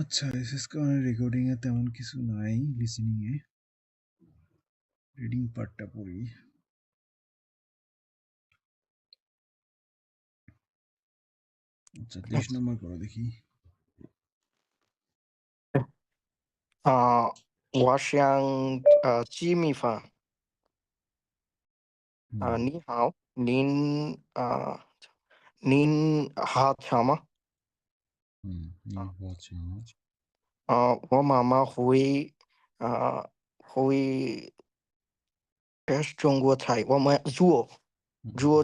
আচ্ছা, এসএস কারণে রেকর্ডিং এ তেমন কিছু নাই, লিসেনিং এ রিডিং পার্টটা পড়ি। আচ্ছা 23 নম্বর করো দেখি। 我想鸡米饭。হুম, 你好，您好巧吗？ হুম, 你好强。我妈妈会中国菜，我们做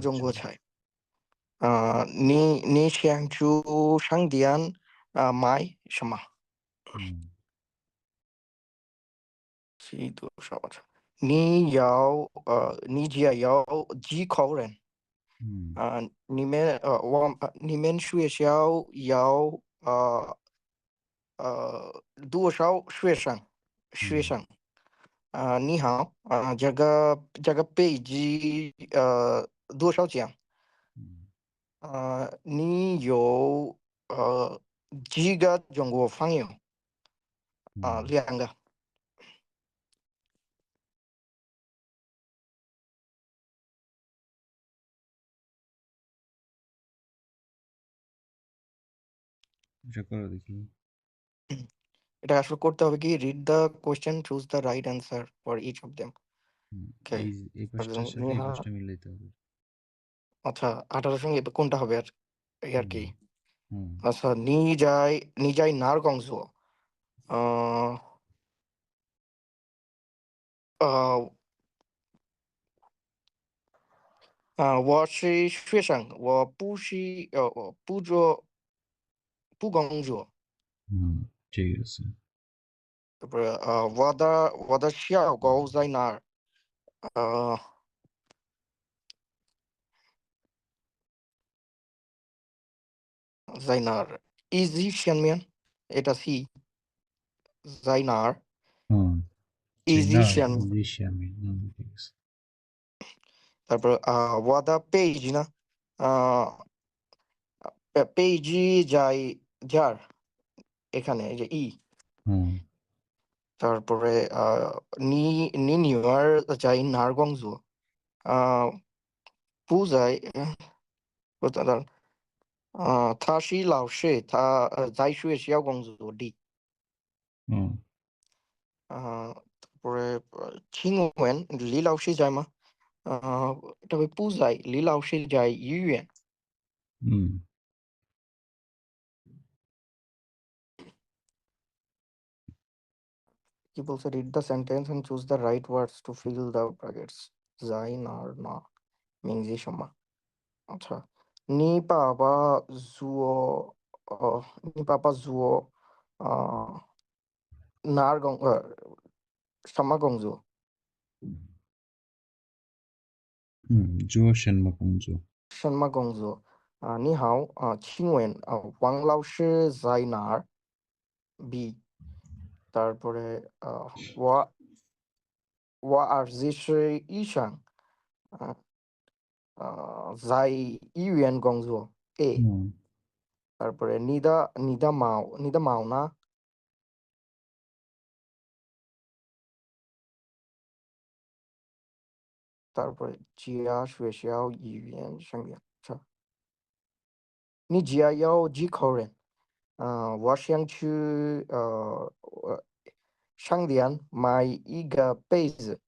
中国菜。你想去商店买什么？是多少钱？你家有几口人？你们学校有多少学生？你好，这个飞机多少钱？你有几个中国朋友？两个。এটা করো দেখি। এটা আসলে করতে হবে কি, read the question, choose the right answer for each of them. Okay. এই পাঁচটার সাথে এই পাঁচটা মিলাইতে হবে। আচ্ছা, 18 সঙ্গে কোনটা হবে আর এই আর কি। হুম, আচ্ছা,你在哪儿工作？呃我是学生，我不工作。ঠিক আছে।不是我的小狗在哪儿？呃，在哪儿？easy 下面এটা C 在哪儿在那？easy 儿，下面，在下面。ঠিক আছে। তারপর我的 page 呢？page 在যার এখানে এই যে E। তারপরে你女儿在哪儿工作？不在，不在那儿。他是老师，他在学校工作的。তারপরে请问李老师在吗？এটা হবে不在，李老师在医院。কি বলছে, read the sentence and choose the right words to fill the brackets. 在哪儿呢？名字什么？আচ্ছা, 你爸爸做什么工作？做什么工作？你好，请问王老师在哪儿？B。তারপরে我儿子是医生，在医院工作。A。তারপরে你的猫呢？তারপরে家学校医院上面。আচ্ছা, 你家有几口人？我想去商店买一个被子。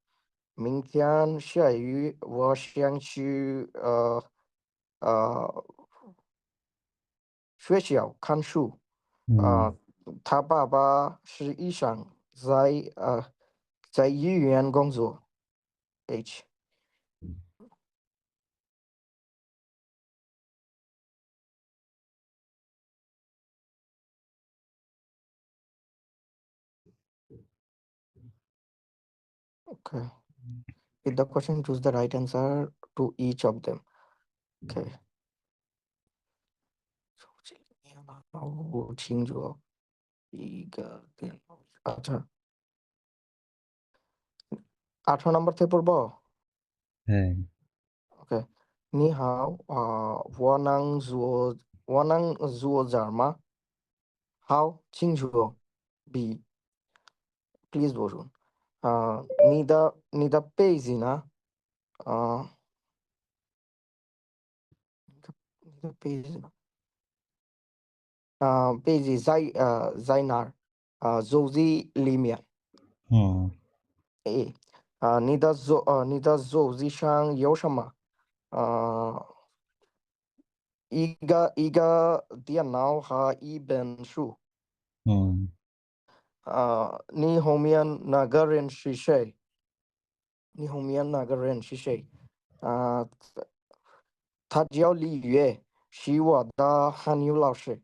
明天下雨，我想去学校看书。他爸爸是医生，在医院工作。H。Okay. With the question, choose the right answer to each of them. Okay. 我清楚一个电脑。আচ্ছা, 18 নম্বর থেকে পড়বো। ওকে, 你好，我能做什么？好清楚，B please 博主你的背景呢？啊、你的背景呢？背景在哪儿？手机里面。哦，A 你的手机上有什么？啊、一个电脑和一本书。哦，你后面那个人是谁？你后面那个人是谁？啊、他叫李月，是我的汉语老师。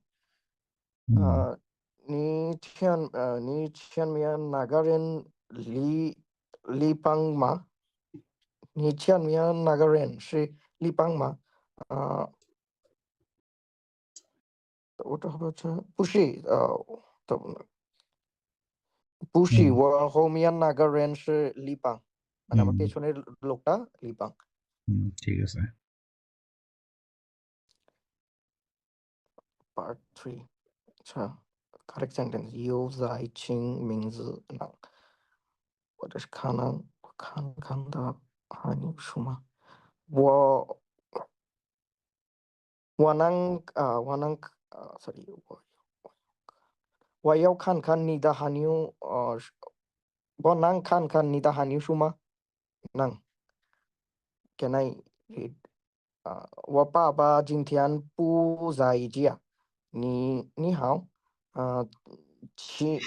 嗯呃，你前面那个人李邦吗？你前面那个人是李邦吗？啊、我这不是都不是，嗯我后面那个人是李邦，মানে আমার嗯 পেছনের লোকটা লিপাং। ঠিক আছে। Part 3，আচ্ছা，correct sentence，有在清名字呢？我这是看的汉语书吗？我sorry，我要看看你的汉语，我能看看你的汉语书吗？能，Can I read？我爸爸今天不在家。你好，啊、请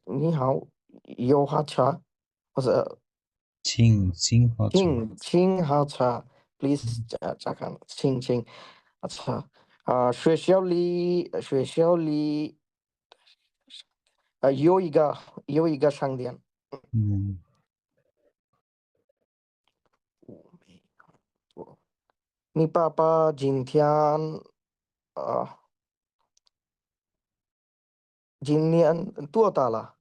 你好，有好茶，或者清华茶。请好茶，please 加看，请，茶，学校里有一个商店。嗯我没看过。你爸爸啊、今年多大了？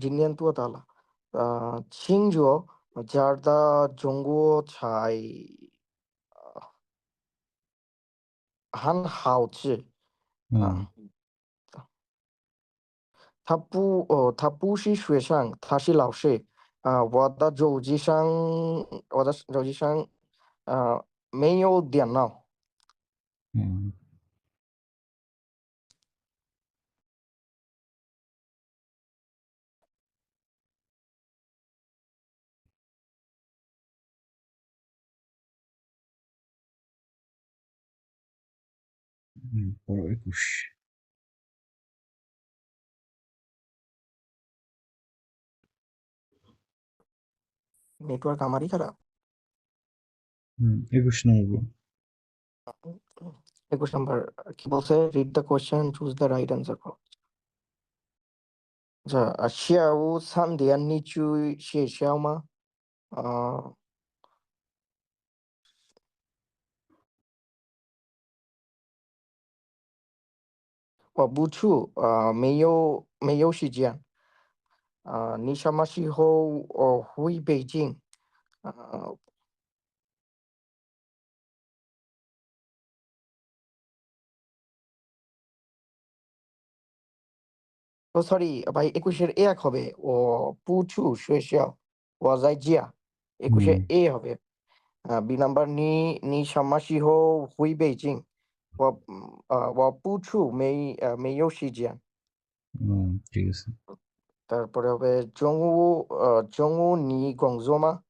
今年多大了？庆祝家的中国菜很好吃嗯啊。他不是学生，他是老师。我的手机上没有电脑。嗯পড়ো 21। Network আমারই খারাপ। 21 নম্বর। 21 নম্বর কি বলছে? Read the question, choose the right answer. আচ্ছা, 下午3点你去学校吗？我不去，没有时间。你什么时候回北京？啊、sorry ভাই, 21-এর 1 হবে।不去学校，我在家。21-এর A হবে। B নাম্বার,你什么时候回北京？我不去，没有时间。ঠিক আছে। তারপরে হবে中午你工作吗？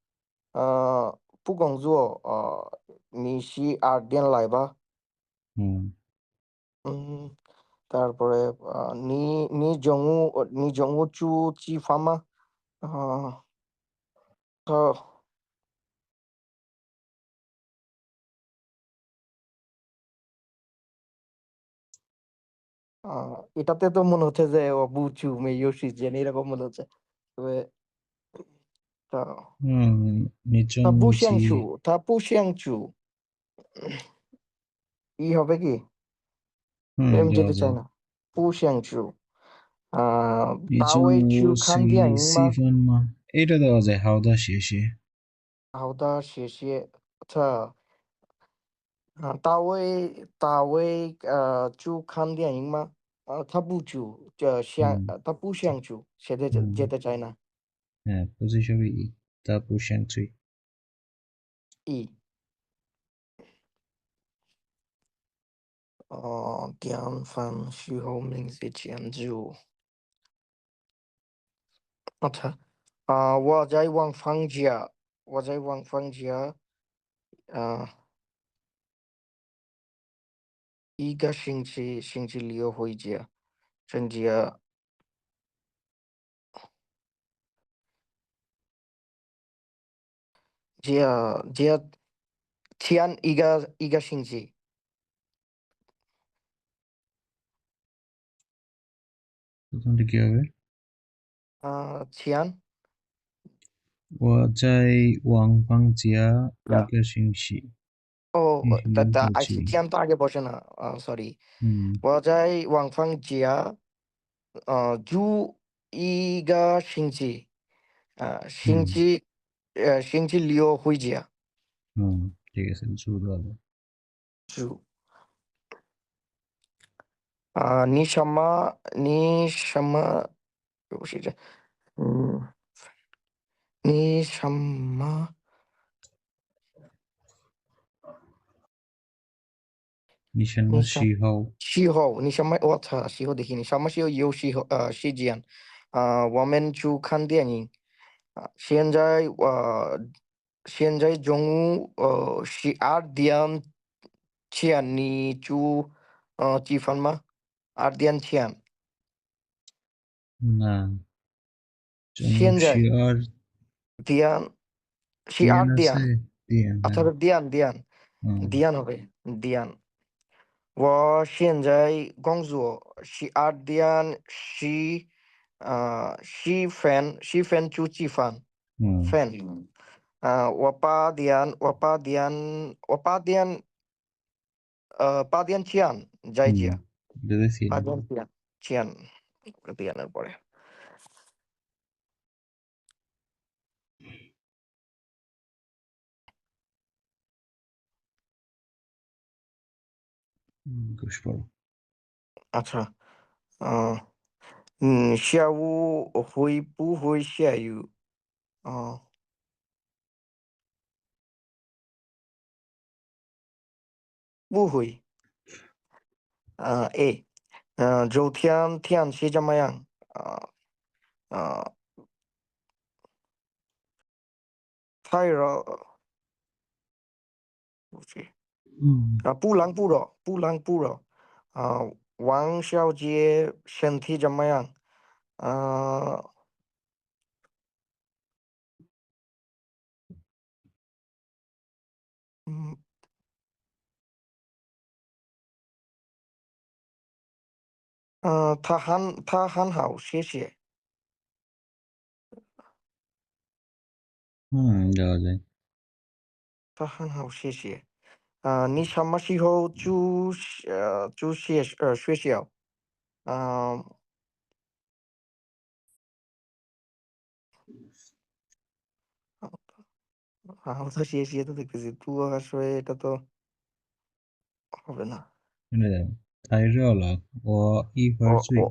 不工作。你是2点来吧。হুম嗯，তারপরে你中午吃饭吗？啊、তো এটাতে তো মনে হচ্ছে যে ও বুচু মেইও সিজেন এরকম মনে হচ্ছে। তবে তা তা নিচংজি। বুশিয়াংশু তা পুশিয়াংশু হবে কি? এম দেওয়া যেতে চাই যায়। না। পুশিয়াংশু তাওয়ে চু খান নিচংজি দিয়া ইংমা সিফানমা। এটা দেওয়া যায় হাওদা শেষে। হাওদা শেষে। আচ্ছা, 大卫看电影吗？他不住，他不想住，现在যেতে চায় না。হ্যাঁ, পজিশন ই, তা পুষাংচুই। ই 地方气候名字建筑。আচ্ছা, 我在望房家，一个星期六回家，真的这前一个星期，প্রথমটা কি হবে? 前 我在王邦家一呀个星期，哦，旅行但回去。前大概不是呢，sorry，嗯我在望房家住一个星期，嗯星期六回家ঠিক আছে, শুরু হবে. 住。你什么？我是这，嗯，你什么？নিশান্না 你什 শিহাও. 气候？你什么？我操，气候的你什么时候有时间？我们去看电影。现在中午12点前，你就积分吗？2点前，না,现在জংশিয়ার 点十二 তিয়ান আছে. 点，তিয়ান, হ্যাঁ. 嗯点হবে点。我现在工作12点10分就吃饭হুম饭。我8点前在হুম家，বুঝেছি. 8点前点পরে। ঘুষ পড়ো. আচ্ছা, 下午会不会下雨？啊、不会。A, 昨天天气怎么样？啊、太热，不是。হুম布朗布罗，王小姐身体怎么样？啊、嗯，她很好，谢谢。যাওয়া যায়. 她很好，谢谢。你什么时候学校？啊、好的，谢谢তো দেখতেছি তুই আসলে এটা তো হবে না। শুনে যাও. তাইরওয়ালা ও ই ও ও ভার্চুই.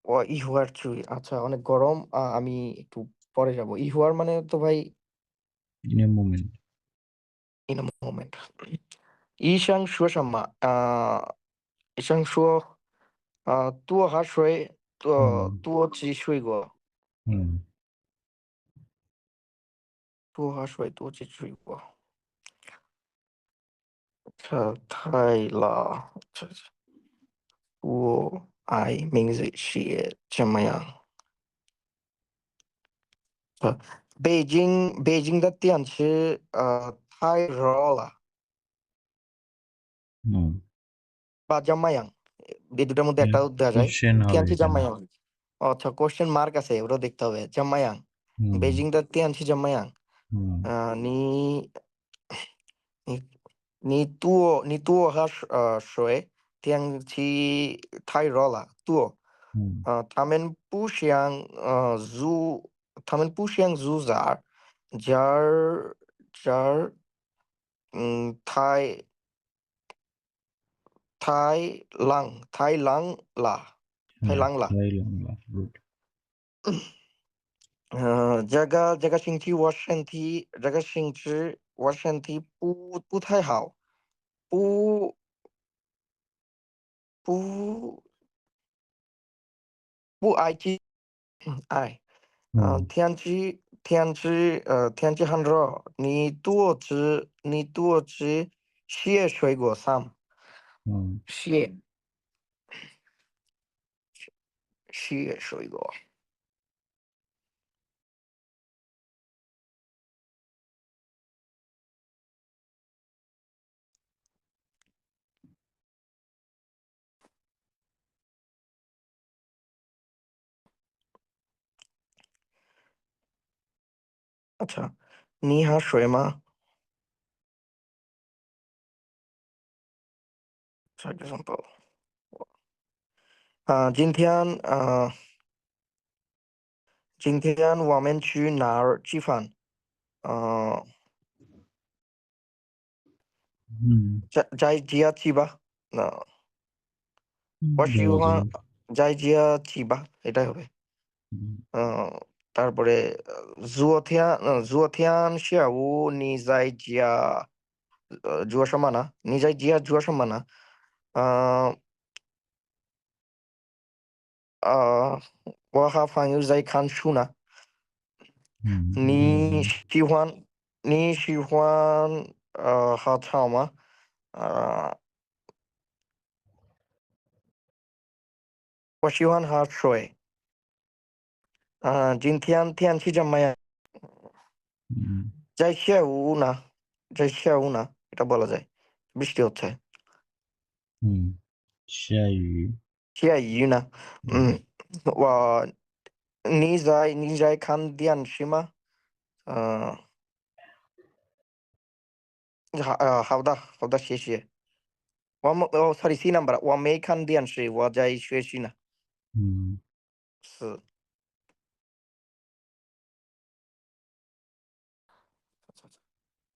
ও ইহুয়ার চুই, আচ্ছা অনেক গরম, আমি একটু পরে যাব। ইহুয়ার মানে তো ভাই in a moment. in a moment。医生说什么？医生说，多喝水，হুম多吃水果，হুম多喝水，多吃水果。这太了，我爱名字写怎么样？北京的天气太热了，হুম বা জামায়াং, এই দুটার মধ্যে একটা দেওয়া যায়। কোশ্চেন হবে তিয়ানচি এখানে. জামায়াং, আচ্ছা কোশ্চেন মার্ক আছে, ওটা দেখতে হবে। জামায়াং, 嗯 বেজিং的তিয়ানচি জামায়াং। 嗯你你你多喝水，天气太热了，多。嗯他们不想入闸，这儿太太郎啦。太郎了，good。这个星期我身体不不不爱去爱。嗯天气很热，你多吃些水果sam，嗯些些水果。अच्छा，你喝水吗？这个什么？今天今天我们去哪儿吃饭？啊、嗯在家吃吧。那我喜যাওয়া欢যাবে।在家吃吧，এটাই হবে। হুম আহ, তারপরে昨天下午你在家做什么呢？呃，呃，我和朋友在看书呢。嗯你喜欢喝茶吗？呃，我喜欢喝水。今天天气怎么样？হুম在下午呢，এটা বলা যায় বৃষ্টি হচ্ছে। হুম 下雨。下雨呢。হুম你在看电视吗？呃，好的，谢谢。sorry，C number，我没看电视，我在学习呢。হুম是，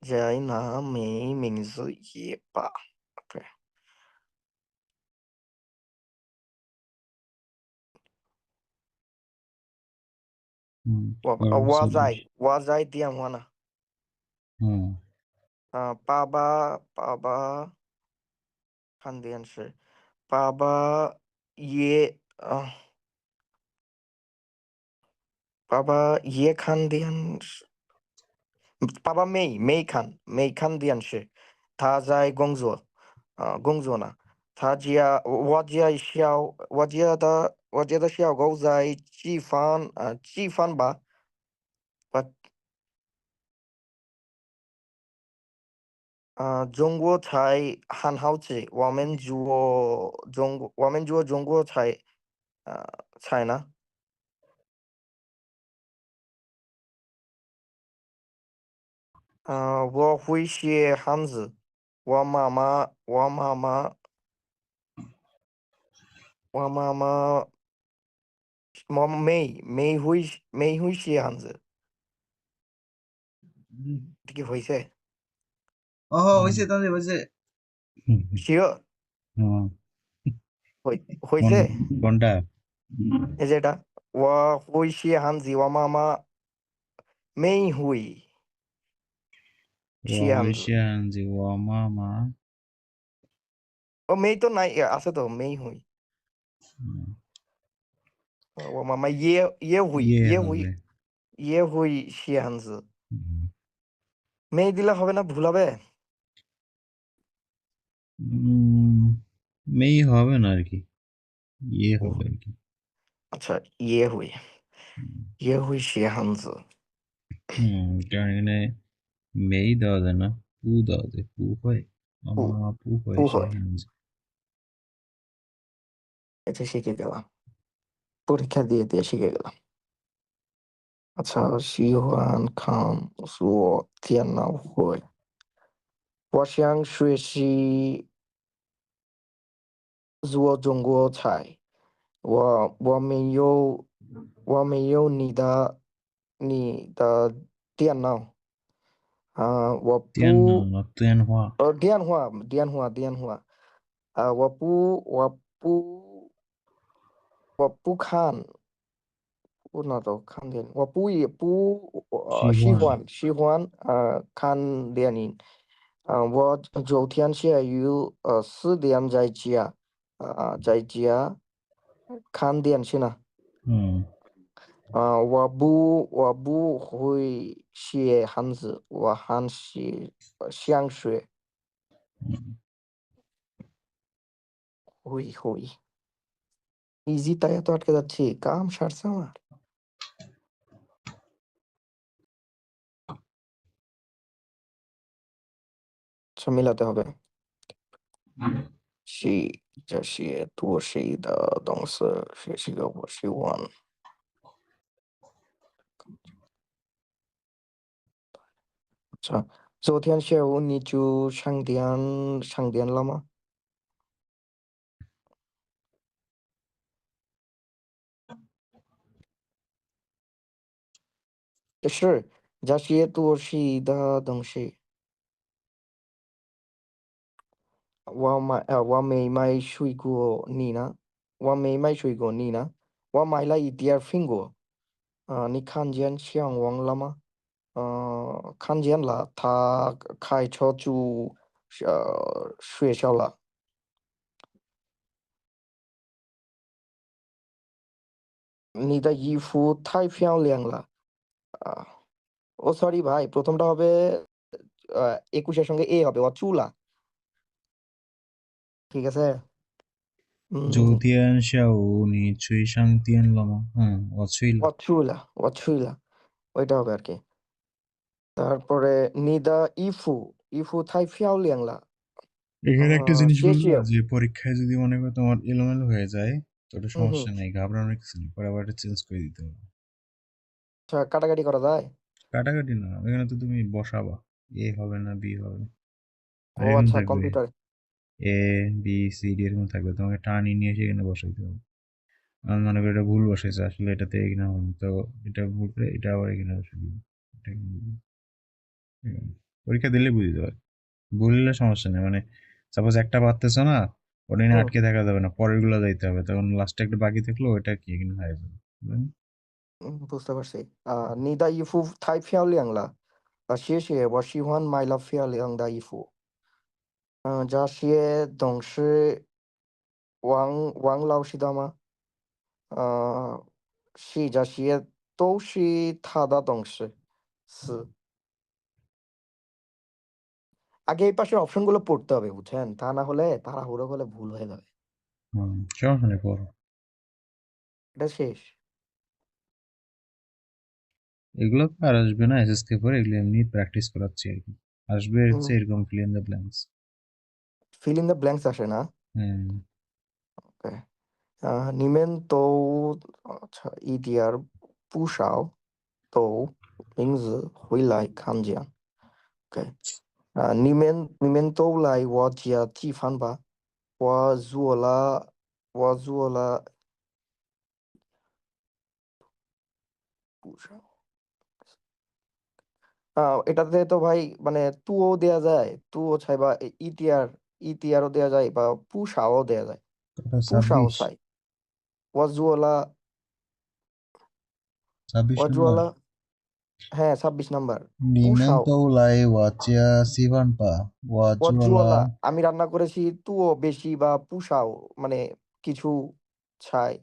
在拿没名字也罢。对，我在电话呢。হুম爸爸看电视，爸爸也看电视。爸爸没看电视，他在工作。我家的小狗在吃饭吧。中国菜很好吃，我们做中国菜呢。我会写汉字，我妈妈我没会写汉字，হুম这个会写。哦，我写当时我写，写嗯，কোন会写，কোনটা? এই যেটা我会写汉字，我妈妈没会写汉字。মেই তো নাই, আছে তো মেই হই।我妈妈，ইয়ে হবে।我妈妈也会写汉字। মেই দিলে হবে না, ভুল হবে। উম, মেই হবে না আর কি, ইয়ে ও হবে আর কি। আচ্ছা, ইয়ে হই写汉字。কারণ এখানে মেই দেওয়া যায় না, পু দেওয়া যায়, পু হয়, 不 মামা পু হয় 不 সে 会， হানছে। এটা শিখে গেলাম, পরীক্ষা দিয়ে দিয়ে শিখে গেলাম। আচ্ছা, 喜欢学习做中国菜，我没有你的电脑。我电脑不了电话。电话。我不那都看电影，我不也不喜喜欢。欢看电影。我昨天下午4点在家看电视呢。嗯我不会写汉字，我还是想学。会ইজিটাই এত আটকে যাচ্ছি, কাম সারছে আমার। আচ্ছা, মিলাতে হবে। 这些多谁的东西，谁是个我喜欢。আচ্ছা, 昨天下午你就上电了吗？是这些多谁的东西。我没买水果，你呢？我没买水果，你呢？我买了一点苹果。你看见小王了吗？看见了，他开车去学校了。你的衣服太漂亮了。আহ ও সরি ভাই, প্রথমটা হবে 21-এর সঙ্গে এ হবে, অচুলা। ঠিক আছে? 嗯，昨天下午你去上电了吗？我去了。অচুলা ওইটা হবে আর কি। তারপরে নিদা ইফু থাই ফিয়াওলিয়াংলা। এখানে একটা জিনিস বলবা শেষিও। যে পরীক্ষায় যদি মনে করো তোমার এলোমেলো হয়ে যায়, তো ওটা হুম হুম। সমস্যা নেই, ঘাবড়ানোর কিছু নেই, পরে আবার এটা চেঞ্জ করে দিতে হবে। আচ্ছা, কাটাকাটি করা যায়? কাটাকাটি না, এখানে তো তুমি বসাবা, এ হবে না বি হবে, আর ও এরকম আচ্ছা, থাকবে computer. A B C D এরকম থাকবে, তোমাকে টানি নিয়ে এসে এখানে বসাইতে হবে। আমার মনে করি এটা ভুল বসাইছে, আসলে এটাতে এখানে হবে না, তো এটা ভুল করে এটা আবার এখানে বসে দিবে। এটা এখানে দিবে। পরীক্ষা দিলে বুঝতে পারবে, ভুল হলে সমস্যা নেই, মানে সাপোজ একটা পারতেছো না, ওটা নিয়ে হুম আটকে থাকা যাবে না, পরের গুলো যাইতে হবে, তখন লাস্টে একটা বাকি থাকলো ওইটা কি এখানে হয়ে যাবে, বুঝলেন? বুঝতে পারছি। নিদা ইফু থাই ফিয়াওলিয়াংলা, শেষে我喜欢买了漂亮的衣服。这些东西王老师的吗？是，这些都是他的东西。是। আগে এই পাশের অপশনগুলো পড়তে হবে, বুঝছেন? তা না হলে তাড়াহুড়ো হলে ভুল হয়ে যাবে। সমস্যা নেই, পড়ো। এটা শেষ। এগুলো তো আর আসবে না এসএসকে পরে, এগুলো এমনি প্র্যাকটিস করাচ্ছি আর কি। আসবে হচ্ছে এরকম fill in the blanks. Fill in the blanks আসে না? হুম। ওকে। নিমেন তো, আচ্ছা, ইডিয়ার পুশাও তো লিংজ হুইলাই খানজিয়ান। ওকে। নিমেন তো লাই ওয়া জিয়া জিফান বা ওয়া জুওলা ওয়া জুওলা পুশাও। এটাতে তো ভাই মানে তুও দেয়া যায়, তুও চাই, বা ইটিআরও দেয়া যায়, বা পুষাও দেয়া যায়। কটা পুষাও 26? চাই। ওয়াজুয়ালা 26 নম্বর। ওয়াজুয়ালা হ্যাঁ, 26 নাম্বার। পুষাও। 你们都来我家吃饭吧，我做了。 ওয়াজুয়ালা আমি রান্না করেছি, তুও বেশি, বা পুষাও মানে কিছু ছাই,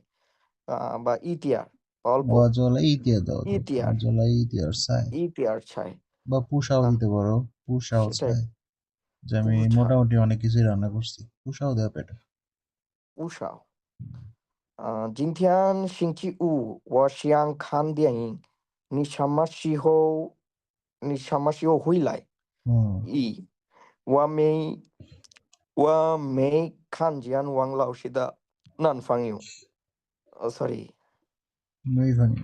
বা ইটিআর অল্প। 我做了一点的，我 ইটিআর 做了一点菜， ইটিআর ছাই। বা পুষাও আহ, দিতে পারো, পুষাও সেটাই। চাই, যে আমি পুষা মোটামুটি অনেক কিছুই রান্না করছি, পুষাও দেওয়া পেটে। পুষাও। 今天星期五，我想看电影。你什么时候？你什么时候回来？হুম।我没我没看见王老师的男朋友。sorry， 没朋友。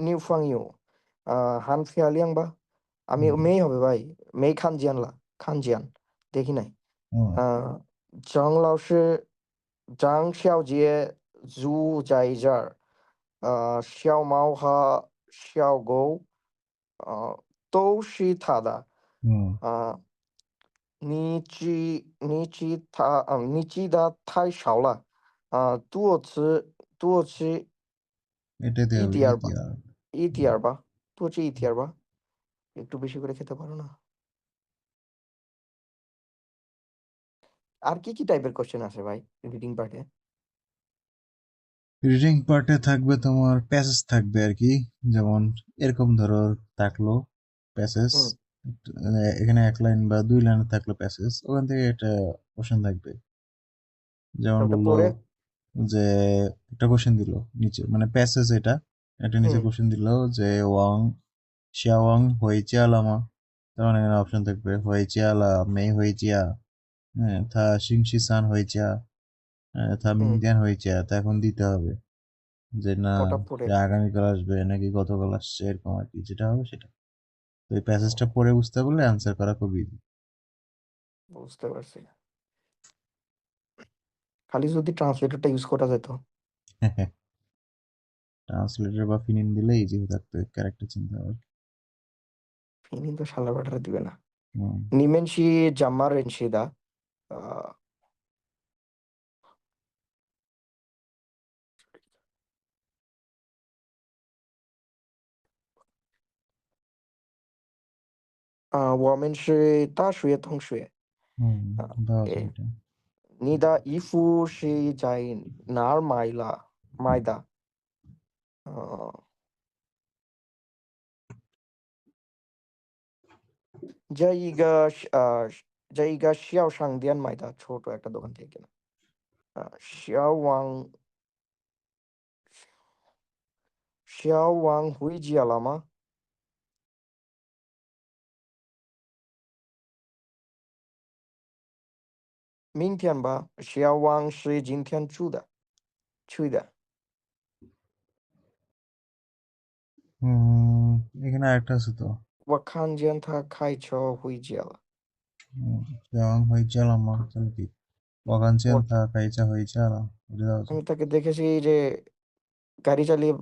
女朋友。হান ফিয়ালিয়াং বা আমি হুম মেয়ে হবে ভাই। মেয়ে খান জিয়ান দেখি নাই। হুম张老师，张小姐住在这儿。小猫和小狗，都是他的。হুম啊、你记得太少了，多吃এটাতে হবে ETR বা ইতিহাস। ETR বা多吃ETR বা একটু বেশি করে খেতে পারো না? আর কি টাইপের কোয়েশ্চেন আছে ভাই রিডিং পার্টে? রিডিং পার্টে থাকবে তোমার প্যাসেজ থাকবে আর কি, যেমন এরকম ধরো থাকলো প্যাসেজ, হুম, এখানে 1 লাইন বা 2 লাইন থাকলো প্যাসেজ, ওখান থেকে একটা কোশ্চেন থাকবে। যেমন ওটা বললো পড়ে যে একটা কোশ্চেন দিল নিচে, মানে প্যাসেজ এটা, একটা নিচে হুম, কোশ্চেন দিল যে ওয়াং শিয়াওয়াং হয়েচিয়া লামা, তার মানে এখানে অপশন থাকবে হয়েচিয়া লা মে হয়েচিয়া, হ্যাঁ থা সিংশি সান হয়েচিয়া, থা হুম, মিংদিয়ান হয়েচিয়া, তা এখন দিতে হবে যে না ওটা পড়ে সে আগামীকাল আসবে নাকি গতকাল আসছে, এরকম আর কি, যেটা হবে সেটা। তো এই প্যাসেজটা ও, পড়ে বুঝতে পারলে অ্যান্সার করা খুব ইজি। বুঝতে পারছি। খালি যদি ট্রান্সলেটরটা ইউজ করা যেত। ট্রান্সলেটর বা ফিনিন দিলে ইজি হয়ে থাকতো ক্যারেক্টার চিন্তা হবে। ফিনিন তো শালা বাটারা দিবে না। হুম নিমেনশি জাম্মার এনশিদা আহ,我们是大学同学。হুম দেওয়া আছে诶，এটা। 你的衣服是在哪儿买的？呃，这一个是这一个小商店买的，ছোট একটা দোকান থেকে কেনা।小王回家了吗？明天吧，小王是今天去的。হুম এখানে আরেকটা আছে তো। 我看见他开车回家了。দেওয়াং হয়েছে আলামা, তাহলে কি ওয়াকানচিয়ান我থা কাইচা হয়েছে আলাম, এটা দেওয়া আছে। আমি তাকে দেখেছি যে গাড়ি চালিয়ে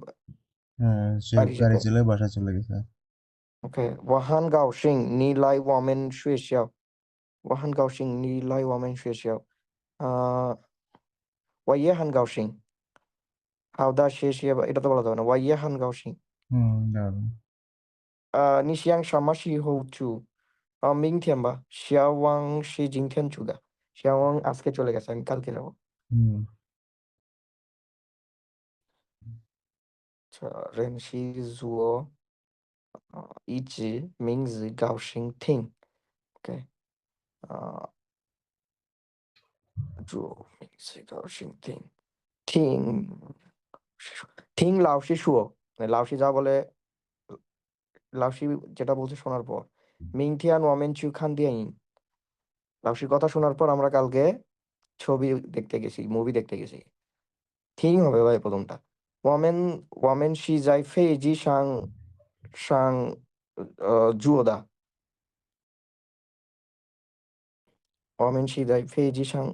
হ্যাঁ সে বাড়ি গাড়ি যেতে। চালিয়ে বাসা চলে গেছে। OK，我很高兴你来我们学校。我很高兴你来我们学校。我也很高兴。好的，谢谢吧。এটা তো বলা যাবে না।我也很高兴。হুম দেওয়া যাবে। 你想什么时候住？明天吧。小王是今天住的。小王আজকে চলে গেছে। আমি কালকে যাব। হুম认识我一直名字高兴听。OK，祝名字高兴听。听老师说，老师যা বলে লাউসি যেটা বলছে শোনার পর মিংথিয়ান ওয়ামেন চু খান দিয়াইন লাউসির কথা শোনার পর আমরা কালকে ছবি দেখতে গেছি মুভি দেখতে গেছি ঠিক হবে ভাই প্রথমটা ওয়ামেন ওয়ামেন শি যাই ফেজি সাং সাং জুয়োদা ওয়ামেন শি যাই ফেজি সাং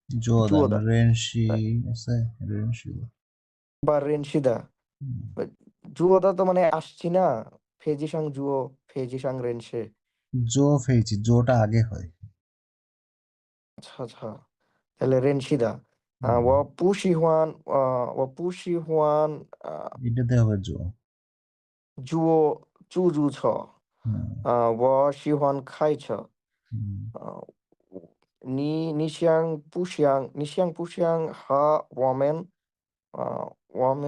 জোদান জুয়োদা রেনশি আছে, রেনশি। বা রেনশিদা জুয়োদা তো মানে আসছি না ফেজি সাং জুয়ো ফেজি সাং রেনশে জো ফেইছি, জোটা আগে হয়। আচ্ছা আচ্ছা তাহলে রেনশিদা হুম,我不喜欢এটাতে হবে জো। 坐足车 হুম我喜欢开车。হুম呃，你想不想和我们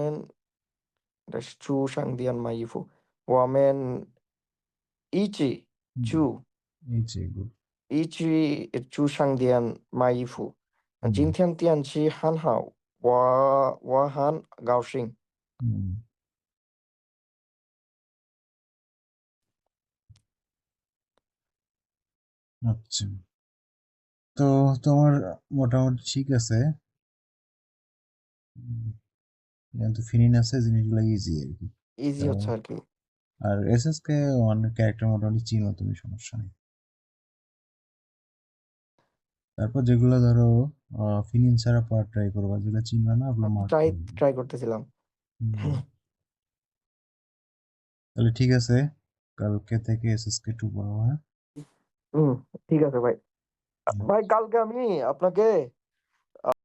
的出商店买衣服？我们一起হুম去এই যে গুড। 一起去商店买衣服。হুম今天天气很好，我很高兴。হুম আচ্ছা, তো তোমার মোটামুটি ঠিক আছে। যেহেতু ফিনিন আছে জিনিসগুলো ইজি আর কি। ইজি তো হচ্ছে আর কি। আর এসএস কে অনেক ক্যারেক্টার মোটামুটি চিনো তুমি, সমস্যা নেই। তারপর যেগুলো ধরো ফিনিন ছাড়া পড়া ট্রাই করবা, যেগুলো চিনবা না ওগুলো মার্ক ট্রাই করবে। ট্রাই করতেছিলাম। হুম, তাহলে ঠিক আছে, কালকে থেকে এসএস কে 2 পড়াবো, হ্যাঁ। হুম, ঠিক আছে ভাই। ভাই কালকে আমি আপনাকে